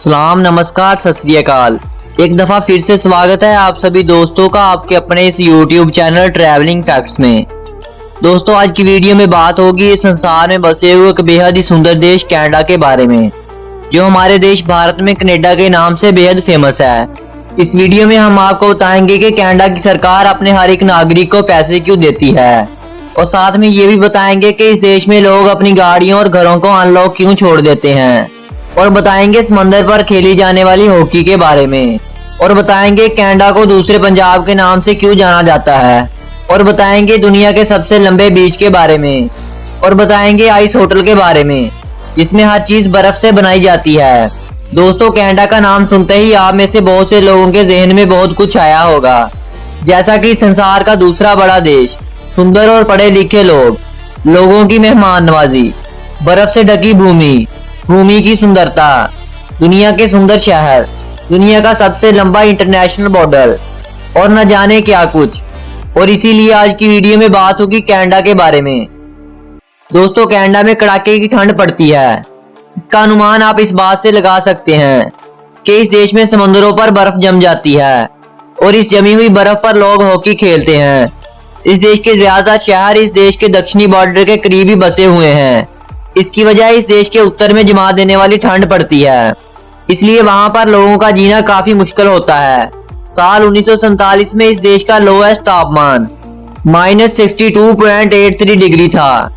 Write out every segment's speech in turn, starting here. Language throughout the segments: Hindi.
सलाम, नमस्कार, सत श्री अकाल। एक दफ़ा फिर से स्वागत है आप सभी दोस्तों का आपके अपने इस YouTube चैनल ट्रैवलिंग फैक्ट्स में। दोस्तों, आज की वीडियो में बात होगी इस संसार में बसे हुए एक बेहद ही सुंदर देश कनाडा के बारे में, जो हमारे देश भारत में कनाडा के नाम से बेहद फेमस है। इस वीडियो में हम आपको बताएंगे कि कनाडा की सरकार अपने हर एक नागरिक को पैसे क्यों देती है, और साथ में ये भी बताएंगे कि इस देश में लोग अपनी गाड़ियों और घरों को अनलॉक क्यों छोड़ देते हैं, और बताएंगे समंदर पर खेली जाने वाली हॉकी के बारे में, और बताएंगे कनाडा को दूसरे पंजाब के नाम से क्यों जाना जाता है, और बताएंगे दुनिया के सबसे लंबे बीच के बारे में, और बताएंगे आइस होटल के बारे में जिसमें हर चीज बर्फ से बनाई जाती है। दोस्तों, कनाडा का नाम सुनते ही आप में से बहुत से लोगों के जहन में बहुत कुछ आया होगा, जैसा कि संसार का दूसरा बड़ा देश, सुंदर और पढ़े लिखे लोग, लोगों की मेहमान नवाजी, बर्फ से ढकी भूमि की सुंदरता, दुनिया के सुंदर शहर, दुनिया का सबसे लंबा इंटरनेशनल बॉर्डर और न जाने क्या कुछ। और इसीलिए आज की वीडियो में बात होगी कनाडा के बारे में। दोस्तों, कनाडा में कड़ाके की ठंड पड़ती है। इसका अनुमान आप इस बात से लगा सकते हैं कि इस देश में समुद्रों पर बर्फ जम जाती है और इस जमी हुई बर्फ पर लोग हॉकी खेलते हैं। इस देश के ज्यादा शहर इस देश के दक्षिणी बॉर्डर के करीब ही बसे हुए हैं। इसकी वजह इस देश के उत्तर में जमा देने वाली ठंड पड़ती है, इसलिए वहां पर लोगों का जीना काफी मुश्किल होता है। साल 1947 में इस देश का लोएस्ट तापमान -62.83 डिग्री था।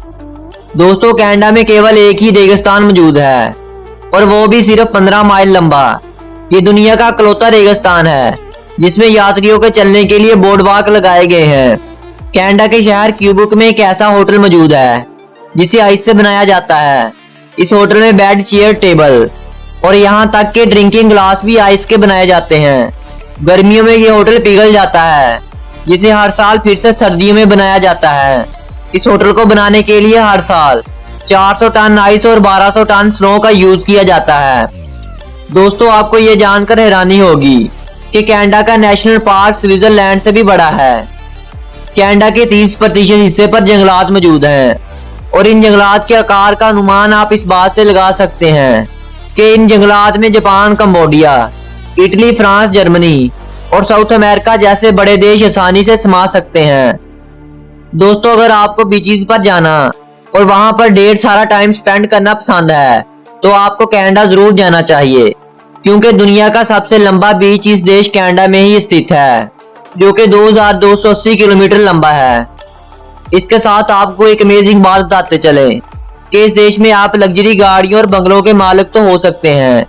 दोस्तों, कनाडा में केवल एक ही रेगिस्तान मौजूद है और वो भी सिर्फ 15 माइल लंबा। ये दुनिया का इकलौता रेगिस्तान है जिसमें यात्रियों के चलने के लिए बोर्डवॉक लगाए गए हैं। कनाडा के शहर क्यूबेक में एक ऐसा होटल मौजूद है जिसे आइस से बनाया जाता है। इस होटल में बेड, चेयर, टेबल और यहाँ तक के ड्रिंकिंग ग्लास भी आइस के बनाए जाते हैं। गर्मियों में ये होटल पिघल जाता है, जिसे हर साल फिर से सर्दियों में बनाया जाता है। इस होटल को बनाने के लिए हर साल 400 टन आइस और 1200 टन स्नो का यूज किया जाता है। दोस्तों, आपको ये जानकर हैरानी होगी कि कनाडा का नेशनल पार्क स्विट्जरलैंड से भी बड़ा है। कनाडा के 30% हिस्से पर जंगलात मौजूद हैं और इन जंगलात के आकार का अनुमान आप इस बात से लगा सकते हैं कि इन जंगलात में Japan, Cambodia, Italy, France, Germany और साउथ अमेरिका जैसे बड़े देश आसानी से समा सकते हैं। दोस्तों, अगर आपको बीचेस पर जाना और वहां पर ढेर सारा टाइम स्पेंड करना पसंद है तो आपको कनाडा जरूर जाना चाहिए, क्योंकि दुनिया का सबसे लंबा बीच इस देश कनाडा में ही स्थित है, जो कि 2280 किलोमीटर लंबा है। इसके साथ आपको एक अमेजिंग बात बताते चले कि इस देश में आप लग्जरी गाड़ियों और बंगलों के मालिक तो हो सकते हैं,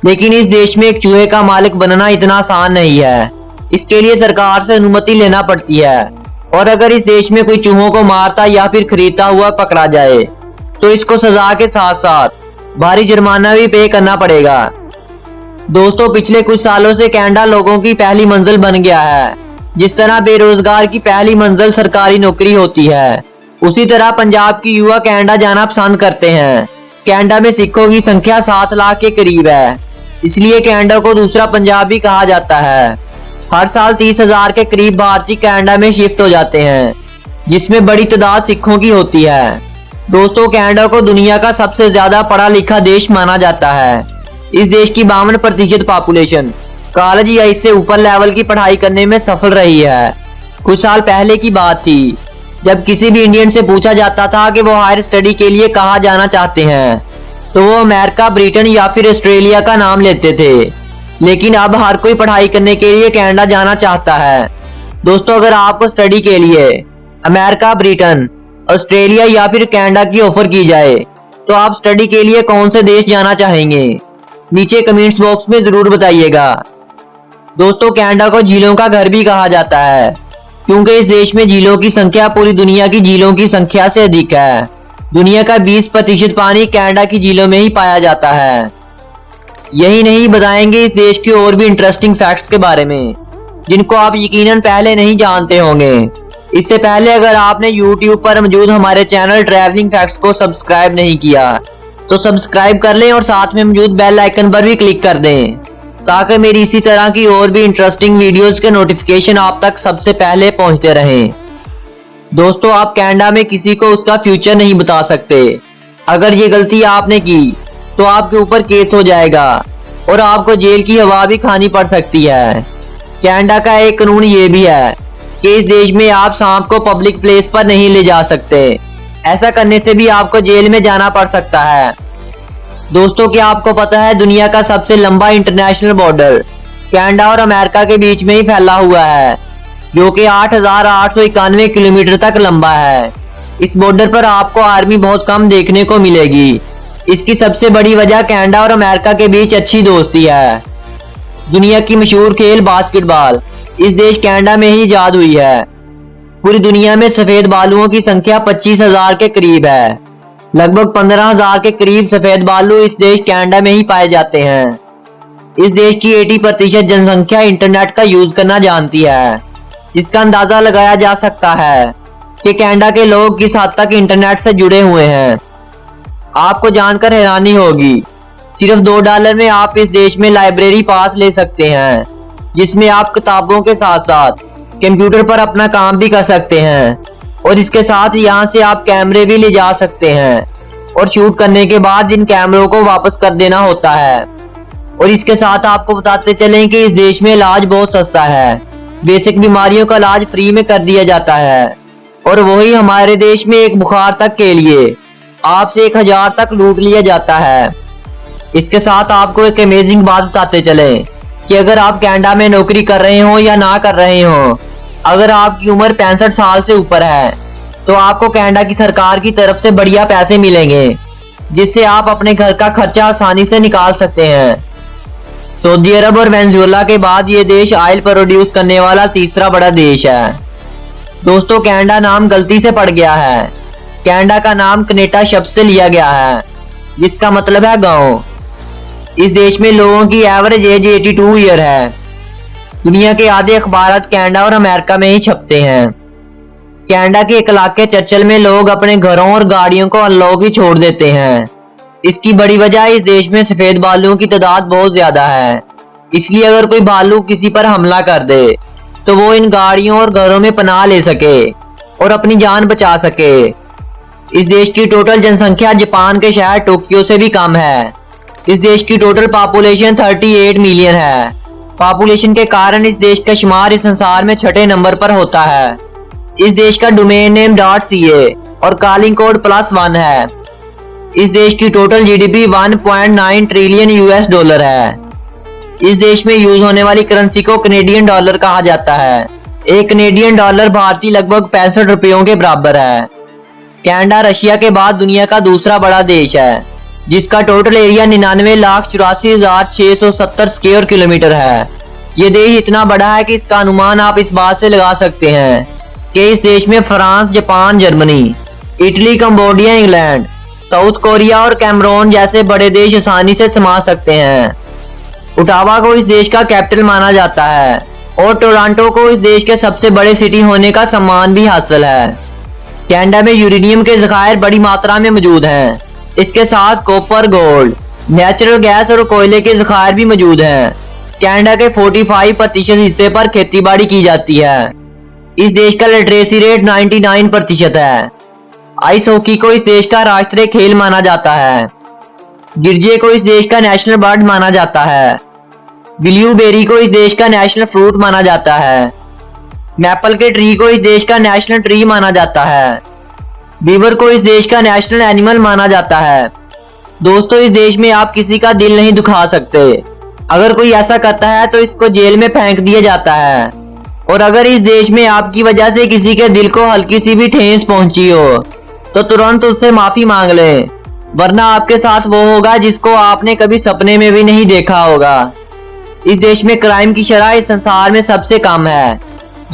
लेकिन इस देश में एक चूहे का मालिक बनना इतना आसान नहीं है। इसके लिए सरकार से अनुमति लेना पड़ती है, और अगर इस देश में कोई चूहों को मारता या फिर खरीदता हुआ पकड़ा जाए तो इसको सजा के साथ साथ भारी जुर्माना भी पे करना पड़ेगा। दोस्तों, पिछले कुछ सालों से कनाडा लोगों की पहली मंजिल बन गया है। जिस तरह बेरोजगार की पहली मंजिल सरकारी नौकरी होती है, उसी तरह पंजाब की युवा कनाडा जाना पसंद करते हैं। कनाडा में सिखों की संख्या 7 लाख के करीब है, इसलिए कनाडा को दूसरा पंजाब भी कहा जाता है। हर साल 30,000 के करीब भारतीय कनाडा में शिफ्ट हो जाते हैं, जिसमें बड़ी तादाद सिखों की होती है। दोस्तों, कनाडा को दुनिया का सबसे ज्यादा पढ़ा लिखा देश माना जाता है। इस देश की 52% पॉपुलेशन कॉलेज या इससे ऊपर लेवल की पढ़ाई करने में सफल रही है। कुछ साल पहले की बात थी जब किसी भी इंडियन से पूछा जाता था कि वो हायर स्टडी के लिए कहाँ जाना चाहते हैं तो वो अमेरिका, ब्रिटेन या फिर ऑस्ट्रेलिया का नाम लेते थे, लेकिन अब हर कोई पढ़ाई करने के लिए कनाडा जाना चाहता है। दोस्तों, अगर आपको स्टडी के लिए अमेरिका, ब्रिटेन, ऑस्ट्रेलिया या फिर कनाडा की ऑफर की जाए तो आप स्टडी के लिए कौन से देश जाना चाहेंगे? नीचे कमेंट्स बॉक्स में जरूर बताइएगा। दोस्तों, कनाडा को झीलों का घर भी कहा जाता है, क्योंकि इस देश में झीलों की संख्या पूरी दुनिया की झीलों की संख्या से अधिक है। दुनिया का 20% पानी कनाडा की झीलों में ही पाया जाता है। यही नहीं, बताएंगे इस देश के और भी इंटरेस्टिंग फैक्ट्स के बारे में, जिनको आप यकीनन पहले नहीं जानते होंगे। इससे पहले अगर आपने YouTube पर मौजूद हमारे चैनल ट्रैवलिंग फैक्ट्स को सब्सक्राइब नहीं किया तो सब्सक्राइब कर लें और साथ में मौजूद बेल आइकन पर भी क्लिक कर दें, ताकि मेरी इसी तरह की और भी इंटरेस्टिंग वीडियोस के नोटिफिकेशन आप तक सबसे पहले पहुंचते रहें। दोस्तों, आप कनाडा में किसी को उसका फ्यूचर नहीं बता सकते। अगर ये गलती आपने की तो आपके ऊपर केस हो जाएगा और आपको जेल की हवा भी खानी पड़ सकती है। कनाडा का एक कानून ये भी है कि इस देश में आप सांप को पब्लिक प्लेस पर नहीं ले जा सकते। ऐसा करने से भी आपको जेल में जाना पड़ सकता है। दोस्तों, क्या आपको पता है दुनिया का सबसे लंबा इंटरनेशनल बॉर्डर कनाडा और अमेरिका के बीच में ही फैला हुआ है, जो कि 8,891 किलोमीटर तक लंबा है। इस बॉर्डर पर आपको आर्मी बहुत कम देखने को मिलेगी। इसकी सबसे बड़ी वजह कनाडा और अमेरिका के बीच अच्छी दोस्ती है। दुनिया की मशहूर खेल बास्केटबॉल इस देश कनाडा में ही इजाद हुई है। पूरी दुनिया में सफेद बालुओं की संख्या 25,000 के करीब है। लगभग 15,000 के करीब सफेद बालू इस देश कनाडा में ही पाए जाते हैं। इस देश की 80% जनसंख्या इंटरनेट का यूज करना जानती है, जिसका अंदाजा लगाया जा सकता है कि कनाडा के लोग किस हद तक इंटरनेट से जुड़े हुए हैं। आपको जानकर हैरानी होगी, सिर्फ $2 में आप इस देश में लाइब्रेरी पास ले सकते हैं, जिसमें आप किताबों के साथ साथ कंप्यूटर पर अपना काम भी कर सकते हैं। और इसके साथ यहाँ से आप कैमरे भी ले जा सकते हैं और शूट करने के बाद इन कैमरों को वापस कर देना होता है। और इसके साथ आपको बताते चलें कि इस देश में इलाज बहुत सस्ता है। बेसिक बीमारियों का इलाज फ्री में कर दिया जाता है। और वही हमारे देश में एक बुखार तक के लिए आपसे 1,000 तक लूट लिया जाता है। इसके साथ आपको एक अमेजिंग बात बताते चले कि अगर आप कनाडा में नौकरी कर रहे हो या ना कर रहे हो, अगर आपकी उम्र 65 साल से ऊपर है तो आपको कनाडा की सरकार की तरफ से बढ़िया पैसे मिलेंगे, जिससे आप अपने घर का खर्चा आसानी से निकाल सकते हैं। सऊदी अरब और वेनेजुएला के बाद ये देश ऑयल प्रोड्यूस करने वाला तीसरा बड़ा देश है। दोस्तों, कनाडा नाम गलती से पड़ गया है। कनाडा का नाम कनेटा शब्द से लिया गया है, जिसका मतलब है गांव। इस देश में लोगों की एवरेज एज 82 ईयर है। दुनिया के आधे अखबार कनाडा और अमेरिका में ही छपते हैं। कनाडा के 1 लाख के चर्चल में लोग अपने घरों और गाड़ियों को अनलॉक ही छोड़ देते हैं। इसकी बड़ी वजह इस देश में सफेद भालुओं की तादाद बहुत ज्यादा है। इसलिए अगर कोई भालू किसी पर हमला कर दे तो वो इन गाड़ियों और घरों में पनाह ले सके और अपनी जान बचा सके। इस देश की टोटल जनसंख्या जापान के शहर टोक्यो से भी कम है। इस देश की टोटल पॉपुलेशन 38 मिलियन है। पॉपुलेशन के कारण इस देश का शुमार इस संसार में 6ठे नंबर पर होता है। इस देश का डोमेन नेम .ca और कॉलिंग कोड +1 है। इस देश की total GDP 1.9 trillion US dollar है। इस देश में यूज होने वाली करेंसी को कनेडियन डॉलर कहा जाता है। एक कनेडियन डॉलर भारतीय लगभग 65 रुपयों के बराबर है। कनाडा रशिया के बाद दुनिया का दूसरा बड़ा देश है, जिसका टोटल एरिया 99,84,670 स्क्वायर किलोमीटर है। ये देश इतना बड़ा है कि इसका अनुमान आप इस बात से लगा सकते हैं कि इस देश में France, Japan, Germany, Italy, Cambodia, England, south Korea और कैमरून जैसे बड़े देश आसानी से समा सकते हैं। ओटावा को इस देश का कैपिटल माना जाता है और टोरंटो को इस देश के सबसे बड़े सिटी होने का सम्मान भी हासिल है। कनाडा में यूरेनियम के ज़खायर बड़ी मात्रा में मौजूद हैं। इसके साथ कॉपर, गोल्ड, नेचुरल गैस और कोयले के ज़खायर भी मौजूद हैं। कनाडा के 45% हिस्से पर खेतीबाड़ी की जाती है। इस देश का लिटरेसी रेट 99% है। आइस हॉकी को इस देश का राष्ट्रीय खेल माना जाता है। गिरजे को इस देश का नेशनल बर्ड माना जाता है। ब्लूबेरी को इस देश का नेशनल फ्रूट माना जाता है। मैपल के ट्री को इस देश का नेशनल ट्री माना जाता है। बीवर को इस देश का नेशनल एनिमल माना जाता है। दोस्तों, इस देश में आप किसी का दिल नहीं दुखा सकते। अगर कोई ऐसा करता है तो इसको जेल में फेंक दिया जाता है। और अगर इस देश में आपकी वजह से किसी के दिल को हल्की सी भी ठेस पहुंची हो तो तुरंत उससे माफी मांग लें, वरना आपके साथ वो होगा जिसको आपने कभी सपने में भी नहीं देखा होगा। इस देश में क्राइम की शरह इस संसार में सबसे कम है।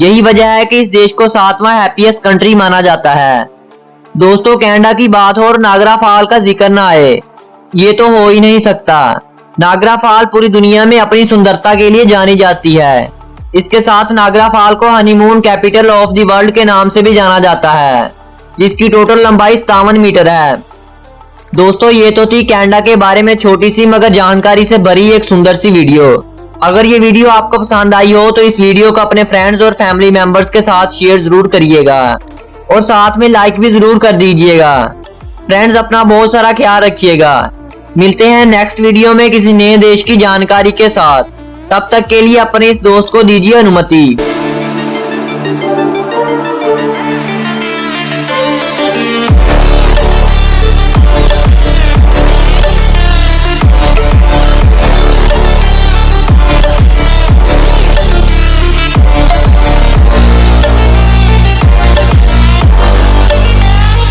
यही वजह है कि इस देश को 7वां हैप्पीएस्ट कंट्री माना जाता है। दोस्तों, कनाडा की बात हो और नागरा फॉल का जिक्र ना आए, ये तो हो ही नहीं सकता। नागरा फॉल पूरी दुनिया में अपनी सुंदरता के लिए जानी जाती है। इसके साथ नागरा फॉल को honeymoon capital of the world के नाम से भी जाना जाता है, जिसकी टोटल लंबाई 57 मीटर है। दोस्तों, ये तो थी कनाडा के बारे में छोटी सी मगर जानकारी से भरी एक सुंदर सी वीडियो। अगर ये वीडियो आपको पसंद आई हो तो इस वीडियो को अपने फ्रेंड्स और फैमिली मेंबर्स के साथ शेयर जरूर करिएगा और साथ में लाइक भी जरूर कर दीजिएगा। फ्रेंड्स, अपना बहुत सारा ख्याल रखिएगा। मिलते हैं नेक्स्ट वीडियो में किसी नए देश की जानकारी के साथ। तब तक के लिए अपने इस दोस्त को दीजिए अनुमति।